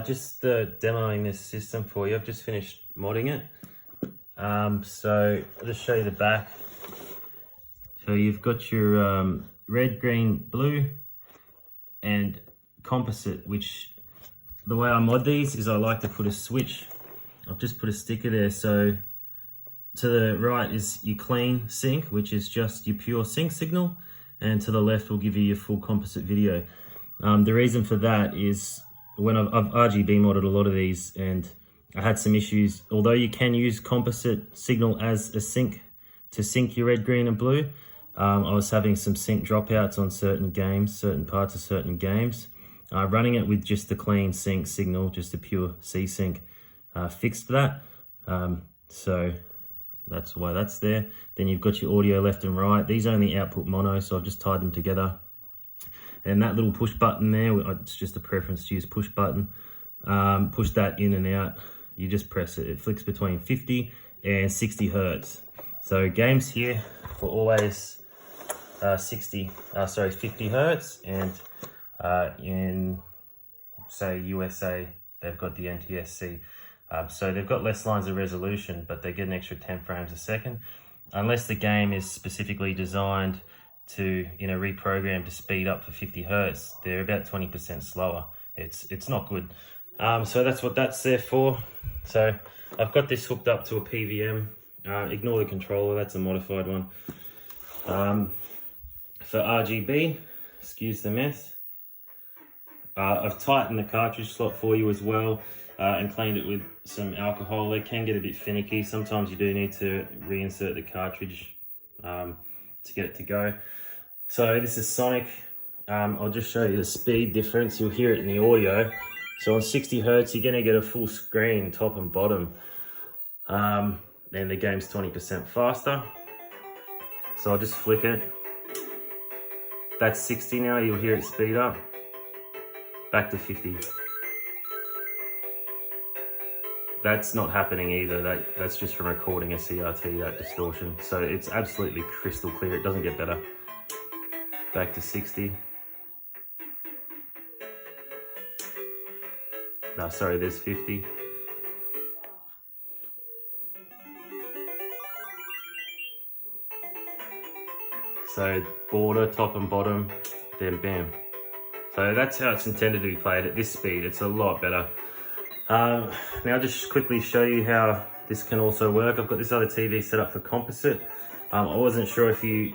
Just demoing this system for you. I've just finished modding it. So I'll just show you the back. So you've got your red, green, blue, and composite, which the way I mod these is I like to put a switch. I've just put a sticker there. So to the right is your clean sync, which is just your pure sync signal. And to the left will give you your full composite video. The reason for that is when I've RGB modded a lot of these and I had some issues. Although you can use composite signal as a sync to sync your red, green and blue, I was having some sync dropouts on certain games, certain parts of certain games. Running it with just the clean sync signal, just a pure C sync, fixed that. So that's why that's there. Then you've got your audio left and right. These only output mono, so I've just tied them together. And that little push button there, it's just a preference to use push button. Push that in and out. You just press it. It flicks between 50 and 60 hertz. So games here were always 50 hertz, and in say USA, they've got the NTSC. So they've got less lines of resolution, but they get an extra 10 frames a second. Unless the game is specifically designed to, reprogram to speed up for 50 hertz, they're about 20% slower. It's not good. So that's what that's there for. So I've got this hooked up to a PVM. Ignore the controller, that's a modified one. For RGB, excuse the mess. I've tightened the cartridge slot for you as well, and cleaned it with some alcohol. They can get a bit finicky. Sometimes you do need to reinsert the cartridge to get it to go. So this is Sonic. I'll just show you the speed difference. You'll hear it in the audio. So on 60 hertz, you're gonna get a full screen, top and bottom. And the game's 20% faster. So I'll just flick it. That's 60 now, you'll hear it speed up. Back to 50. That's not happening either. That's just from recording a CRT, that distortion. So it's absolutely crystal clear. It doesn't get better. Back to 60. No, sorry, there's 50. So border, top and bottom, then bam. So that's how it's intended to be played at this speed. It's a lot better. Now I'll just quickly show you how this can also work. I've got this other TV set up for composite. I wasn't sure if you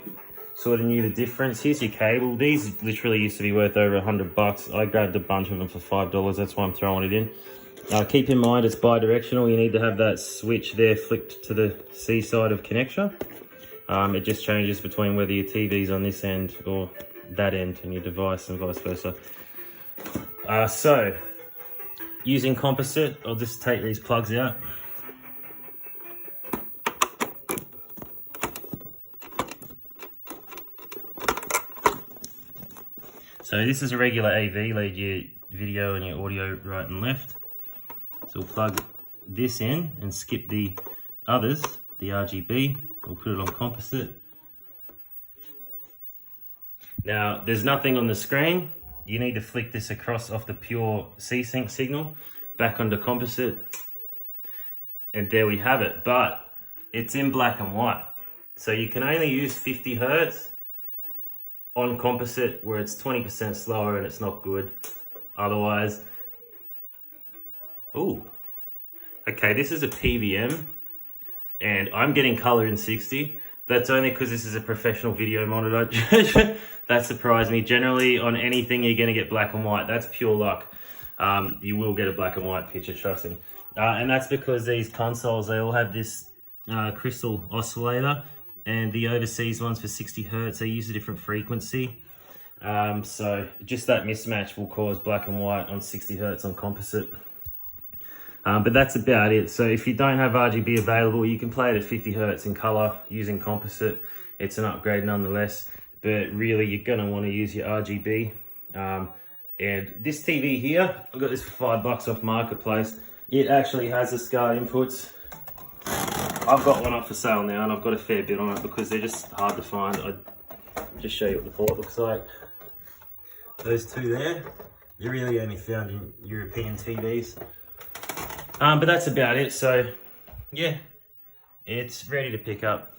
sort of knew the difference. Here's your cable. These literally used to be worth over $100. I grabbed a bunch of them for $5. That's why I'm throwing it in. Keep in mind it's bi-directional. You need to have that switch there flicked to the C side of connection. It just changes between whether your TV's on this end or that end and your device and vice versa. So using composite, I'll just take these plugs out. So this is a regular AV, lead your video and your audio right and left. So we'll plug this in and skip the others, the RGB. We'll put it on composite. Now, there's nothing on the screen. You need to flick this across off the pure C-Sync signal, back onto composite. And there we have it, but it's in black and white. So you can only use 50 hertz on composite where it's 20% slower and it's not good. Otherwise, ooh, okay, this is a PVM and I'm getting color in 60. That's only because this is a professional video monitor. That surprised me. Generally on anything you're gonna get black and white. That's pure luck. You will get a black and white picture, trust me. And that's because these consoles, they all have this crystal oscillator, and the overseas ones for 60 hertz, they use a different frequency. So just that mismatch will cause black and white on 60 hertz on composite. But that's about it. So if you don't have RGB available, you can play it at 50 hertz in color using composite. It's an upgrade nonetheless, but really you're gonna wanna use your RGB. And this TV here, I got this for $5 off Marketplace. It actually has the SCART inputs. I've got one up for sale now and I've got a fair bit on it because they're just hard to find. I'll just show you what the port looks like. Those two there, They're really only found in European TVs. But that's about it. So yeah, it's ready to pick up.